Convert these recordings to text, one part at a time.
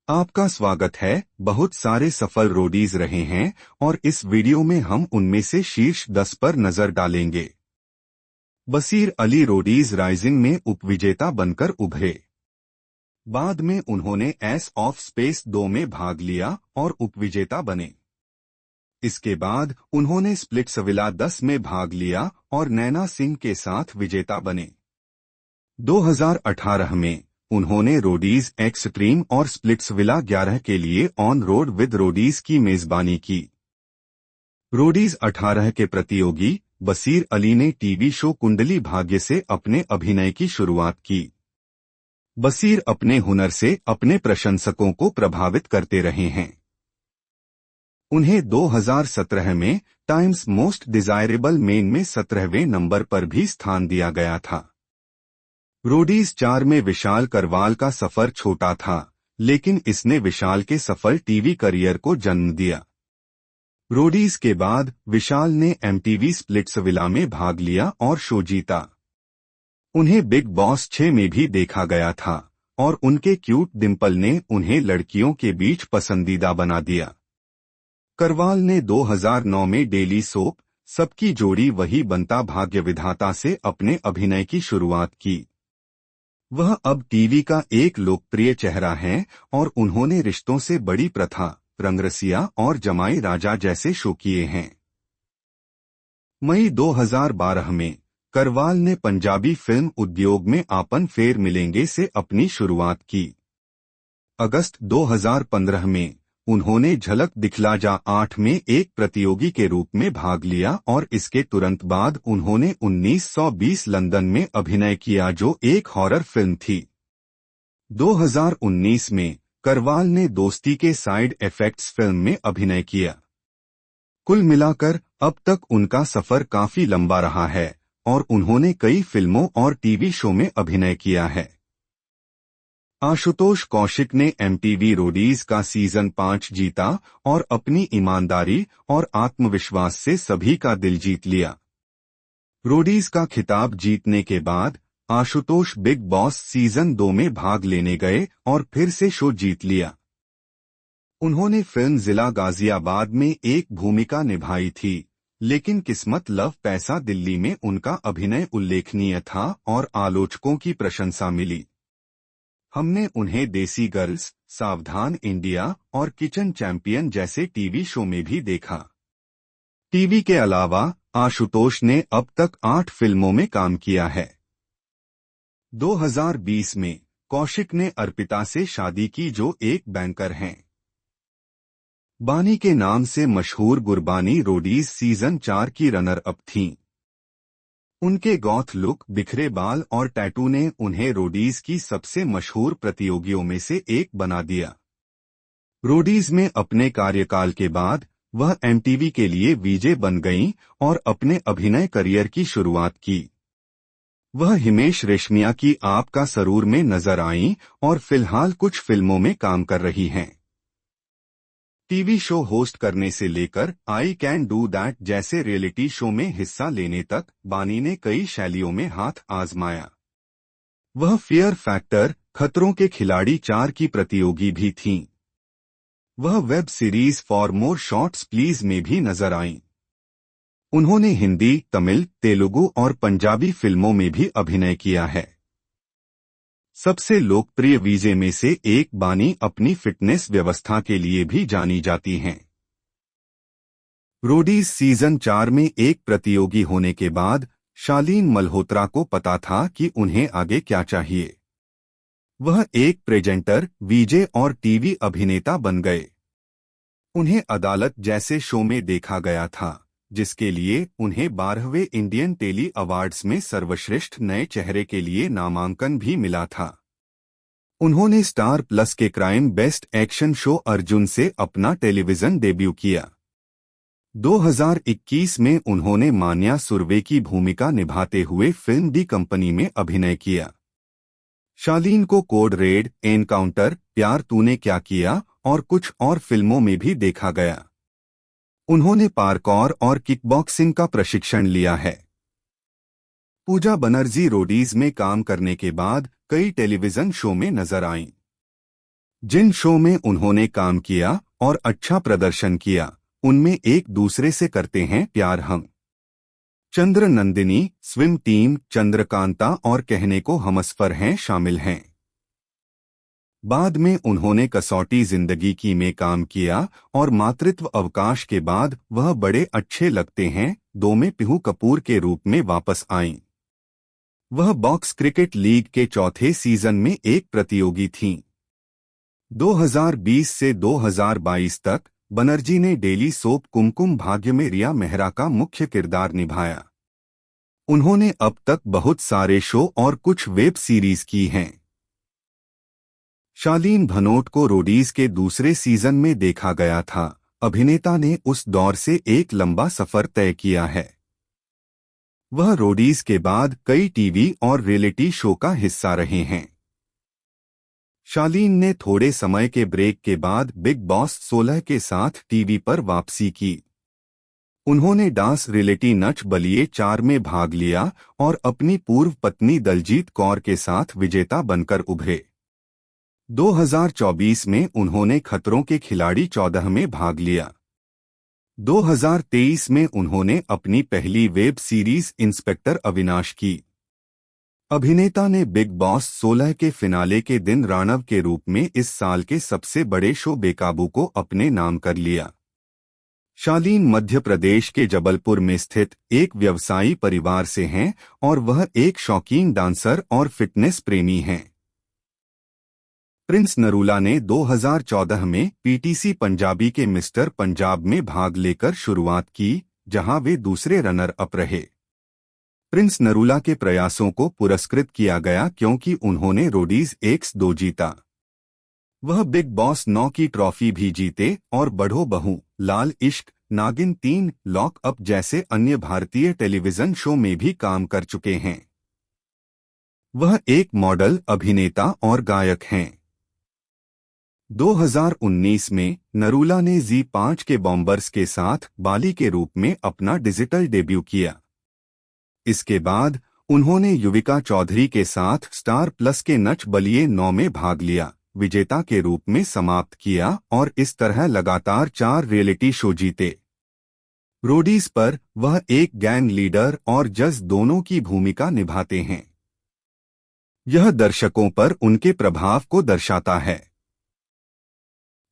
आपका स्वागत है। बहुत सारे सफल रोडीज रहे हैं और इस वीडियो में हम उनमें से शीर्ष 10 पर नजर डालेंगे। बसीर अली रोडीज राइजिंग में उपविजेता बनकर उभरे। बाद में उन्होंने एस ऑफ स्पेस 2 में भाग लिया और उपविजेता बने। इसके बाद उन्होंने स्प्लिट्सविला 10 में भाग लिया और नैना सिंह के साथ विजेता बने। 2018 में उन्होंने रोडीज एक्सट्रीम और स्प्लिट्सविला 11 के लिए ऑन रोड विद रोडीज की मेजबानी की। रोडीज 18 के प्रतियोगी बसीर अली ने टीवी शो कुंडली भाग्य से अपने अभिनय की शुरुआत की। बसीर अपने हुनर से अपने प्रशंसकों को प्रभावित करते रहे हैं। उन्हें 2017 में टाइम्स मोस्ट डिजायरेबल मेन में 17वें नंबर पर भी स्थान दिया गया था। रोडीज 4 में विशाल करवाल का सफर छोटा था, लेकिन इसने विशाल के सफल टीवी करियर को जन्म दिया। रोडीज के बाद विशाल ने एमटीवी स्प्लिट्सविला में भाग लिया और शो जीता। उन्हें बिग बॉस 6 में भी देखा गया था और उनके क्यूट डिम्पल ने उन्हें लड़कियों के बीच पसंदीदा बना दिया। करवाल ने 2009 में डेली सोप सबकी जोड़ी वही बनता भाग्य विधाता से अपने अभिनय की शुरुआत की। वह अब टीवी का एक लोकप्रिय चेहरा हैं और उन्होंने रिश्तों से बड़ी प्रथा, रंगरसिया और जमाई राजा जैसे शो किए हैं। मई 2012 में करवाल ने पंजाबी फिल्म उद्योग में आपन फेर मिलेंगे से अपनी शुरुआत की। अगस्त 2015 में उन्होंने झलक दिखला जा 8 में एक प्रतियोगी के रूप में भाग लिया और इसके तुरंत बाद उन्होंने 1920 लंदन में अभिनय किया, जो एक हॉरर फिल्म थी। 2019 में करवाल ने दोस्ती के साइड इफेक्ट्स फिल्म में अभिनय किया। कुल मिलाकर अब तक उनका सफर काफी लंबा रहा है और उन्होंने कई फिल्मों और टीवी शो में अभिनय किया है। आशुतोष कौशिक ने एमटीवी रोडीज का सीजन 5 जीता और अपनी ईमानदारी और आत्मविश्वास से सभी का दिल जीत लिया। रोडीज का खिताब जीतने के बाद आशुतोष बिग बॉस सीजन 2 में भाग लेने गए और फिर से शो जीत लिया। उन्होंने फिल्म जिला गाजियाबाद में एक भूमिका निभाई थी, लेकिन किस्मत लव पैसा दिल्ली में उनका अभिनय उल्लेखनीय था और आलोचकों की प्रशंसा मिली। हमने उन्हें देसी गर्ल्स, सावधान इंडिया और किचन चैंपियन जैसे टीवी शो में भी देखा। टीवी के अलावा आशुतोष ने अब तक 8 फिल्मों में काम किया है। 2020 में कौशिक ने अर्पिता से शादी की, जो एक बैंकर हैं। बानी के नाम से मशहूर गुरबानी रोडीज सीजन 4 की रनर अप थीं। उनके गॉथ लुक, बिखरे बाल और टैटू ने उन्हें रोडीज की सबसे मशहूर प्रतियोगियों में से एक बना दिया। रोडीज में अपने कार्यकाल के बाद वह एमटीवी के लिए वीजे बन गईं और अपने अभिनय करियर की शुरुआत की। वह हिमेश रेशमिया की आपका सरूर में नजर आईं और फिलहाल कुछ फिल्मों में काम कर रही हैं। टीवी शो होस्ट करने से लेकर आई कैन डू दैट जैसे रियलिटी शो में हिस्सा लेने तक बानी ने कई शैलियों में हाथ आजमाया। वह फियर फैक्टर, खतरों के खिलाड़ी 4 की प्रतियोगी भी थीं। वह web series for more shots please में भी नजर आईं। उन्होंने हिंदी, तमिल, तेलुगु और पंजाबी फिल्मों में भी अभिनय किया है। सबसे लोकप्रिय वीजे में से एक बानी अपनी फिटनेस व्यवस्था के लिए भी जानी जाती हैं। रोडीज सीजन 4 में एक प्रतियोगी होने के बाद शालीन मल्होत्रा को पता था कि उन्हें आगे क्या चाहिए। वह एक प्रेजेंटर, वीजे और टीवी अभिनेता बन गए। उन्हें अदालत जैसे शो में देखा गया था, जिसके लिए उन्हें 12वें इंडियन टेली अवार्ड्स में सर्वश्रेष्ठ नए चेहरे के लिए नामांकन भी मिला था। उन्होंने स्टार प्लस के crime best action show Arjun से अपना टेलीविजन डेब्यू किया। 2021 में उन्होंने मान्या सुरवे की भूमिका निभाते हुए फिल्म दी कंपनी में अभिनय किया। शालीन को कोड रेड, एनकाउंटर, प्यार तूने क्या किया और कुछ और फिल्मों में भी देखा गया। उन्होंने पार्कौर और किकबॉक्सिंग का प्रशिक्षण लिया है। पूजा बनर्जी रोडीज में काम करने के बाद कई टेलीविजन शो में नजर आईं। जिन शो में उन्होंने काम किया और अच्छा प्रदर्शन किया, उनमें एक दूसरे से करते हैं प्यार हम, चंद्र नंदिनी, स्विम टीम, चंद्रकांता और कहने को हमसफर हैं शामिल हैं। बाद में उन्होंने कसौटी जिंदगी की में काम किया और मातृत्व अवकाश के बाद वह बड़े अच्छे लगते हैं दो में पीहू कपूर के रूप में वापस आईं। वह बॉक्स क्रिकेट लीग के चौथे सीजन में एक प्रतियोगी थीं। 2020 से 2022 तक बनर्जी ने डेली सोप कुमकुम भाग्य में रिया मेहरा का मुख्य किरदार निभाया। उन्होंने अब तक बहुत सारे शो और कुछ वेब सीरीज की हैं। शालीन भनोट को रोडीज के दूसरे सीजन में देखा गया था। अभिनेता ने उस दौर से एक लंबा सफर तय किया है। वह रोडीज के बाद कई टीवी और रियलिटी शो का हिस्सा रहे हैं। शालीन ने थोड़े समय के ब्रेक के बाद बिग बॉस 16 के साथ टीवी पर वापसी की। उन्होंने डांस रियलिटी नच बलिए 4 में भाग लिया और अपनी पूर्व पत्नी दलजीत कौर के साथ विजेता बनकर उभरे। 2024 में उन्होंने खतरों के खिलाड़ी 14 में भाग लिया। 2023 में उन्होंने अपनी पहली वेब सीरीज इंस्पेक्टर अविनाश की। अभिनेता ने बिग बॉस 16 के फिनाले के दिन राणव के रूप में इस साल के सबसे बड़े शो बेकाबू को अपने नाम कर लिया। शालीन मध्य प्रदेश के जबलपुर में स्थित एक व्यवसायी परिवार से हैं और वह एक शौकीन डांसर और फिटनेस प्रेमी हैं। प्रिंस नरूला ने 2014 में पीटीसी पंजाबी के मिस्टर पंजाब में भाग लेकर शुरुआत की, जहां वे दूसरे रनर अप रहे। प्रिंस नरूला के प्रयासों को पुरस्कृत किया गया क्योंकि उन्होंने रोडीज X2 जीता। वह बिग बॉस 9 की ट्रॉफी भी जीते और बढ़ो बहू, लाल इश्क, नागिन 3, लॉक अप जैसे अन्य भारतीय टेलीविजन शो में भी काम कर चुके हैं। वह एक मॉडल, अभिनेता और गायक हैं। 2019 में नरूला ने Z5 के बॉम्बर्स के साथ बाली के रूप में अपना डिजिटल डेब्यू किया। इसके बाद उन्होंने युविका चौधरी के साथ स्टार प्लस के नच बलिए 9 में भाग लिया, विजेता के रूप में समाप्त किया और इस तरह लगातार 4 रियलिटी शो जीते। रोडीज पर वह एक गैंग लीडर और जज दोनों की भूमिका निभाते हैं। यह दर्शकों पर उनके प्रभाव को दर्शाता है।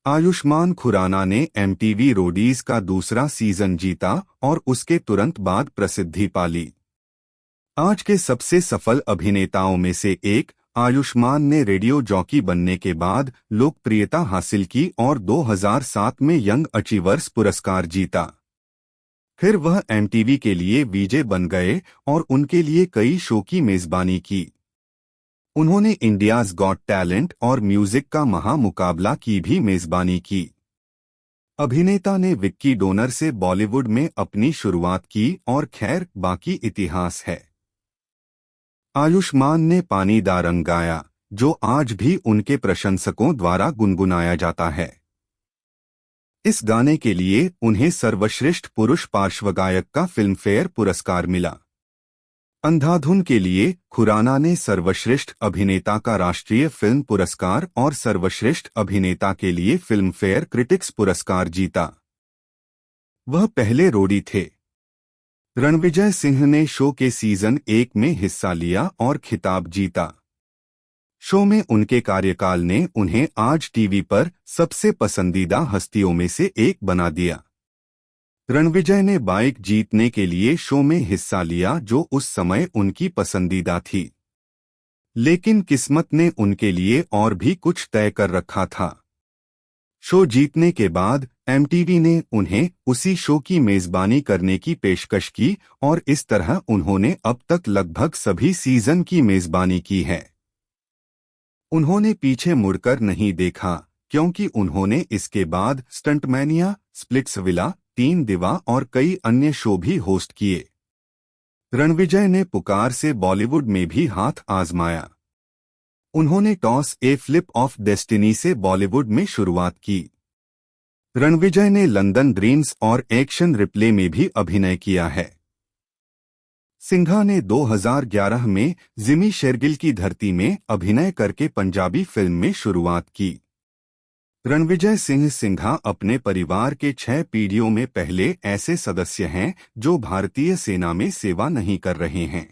आयुष्मान खुराना ने MTV रोडीज का दूसरा सीजन जीता और उसके तुरंत बाद प्रसिद्धि पाली। आज के सबसे सफल अभिनेताओं में से एक, आयुष्मान ने रेडियो जॉकी बनने के बाद लोकप्रियता हासिल की और 2007 में यंग अचीवर्स पुरस्कार जीता। फिर वह MTV के लिए वीजे बन गए और उनके लिए कई शो की मेजबानी की। उन्होंने इंडियाज गॉट टैलेंट और म्यूजिक का महामुकाबला की भी मेजबानी की। अभिनेता ने विक्की डोनर से बॉलीवुड में अपनी शुरुआत की और खैर बाकी इतिहास है। आयुष्मान ने पानी दा रंग गाया, जो आज भी उनके प्रशंसकों द्वारा गुनगुनाया जाता है। इस गाने के लिए उन्हें सर्वश्रेष्ठ पुरुष पार्श्वगायक का फिल्मफेयर पुरस्कार मिला। अंधाधुन के लिए खुराना ने सर्वश्रेष्ठ अभिनेता का राष्ट्रीय फिल्म पुरस्कार और सर्वश्रेष्ठ अभिनेता के लिए फिल्मफेयर क्रिटिक्स पुरस्कार जीता। वह पहले रोडी थे। रणविजय सिंह ने शो के सीजन 1 में हिस्सा लिया और खिताब जीता। शो में उनके कार्यकाल ने उन्हें आज टीवी पर सबसे पसंदीदा हस्तियों में से एक बना दिया। रणविजय ने बाइक जीतने के लिए शो में हिस्सा लिया, जो उस समय उनकी पसंदीदा थी। लेकिन किस्मत ने उनके लिए और भी कुछ तय कर रखा था। शो जीतने के बाद MTV ने उन्हें उसी शो की मेजबानी करने की पेशकश की और इस तरह उन्होंने अब तक लगभग सभी सीजन की मेजबानी की है। उन्होंने पीछे मुड़कर नहीं देखा, क्योंकि उन्होंने इसके बाद स्टंटमैनिया, स्प्लिट्सविला, 3 दिवा और कई अन्य शो भी होस्ट किए। रणविजय ने पुकार से बॉलीवुड में भी हाथ आजमाया। उन्होंने toss A flip of destiny से बॉलीवुड में शुरुआत की। रणविजय ने लंदन ड्रीम्स और एक्शन रिप्ले में भी अभिनय किया है। सिंघा ने 2011 में जिमी शेरगिल की धरती में अभिनय करके पंजाबी फिल्म में शुरुआत की। रणविजय सिंह सिंघा अपने परिवार के 6 पीढ़ियों में पहले ऐसे सदस्य हैं जो भारतीय सेना में सेवा नहीं कर रहे हैं।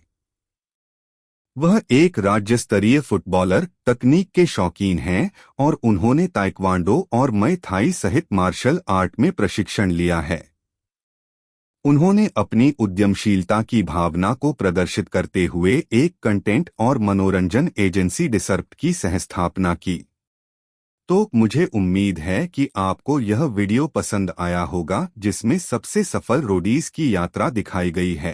वह एक राज्य स्तरीय फुटबॉलर, तकनीक के शौकीन हैं और उन्होंने ताइक्वांडो और मय थाई सहित मार्शल आर्ट में प्रशिक्षण लिया है। उन्होंने अपनी उद्यमशीलता की भावना को प्रदर्शित करते हुए एक कंटेंट और मनोरंजन एजेंसी डिसर्प्ट की सहस्थापना की। तो मुझे उम्मीद है कि आपको यह वीडियो पसंद आया होगा जिसमें सबसे सफल रोडीज की यात्रा दिखाई गई है।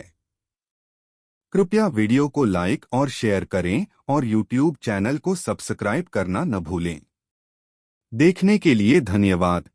कृपया वीडियो को लाइक और शेयर करें और YouTube चैनल को सब्सक्राइब करना न भूलें। देखने के लिए धन्यवाद।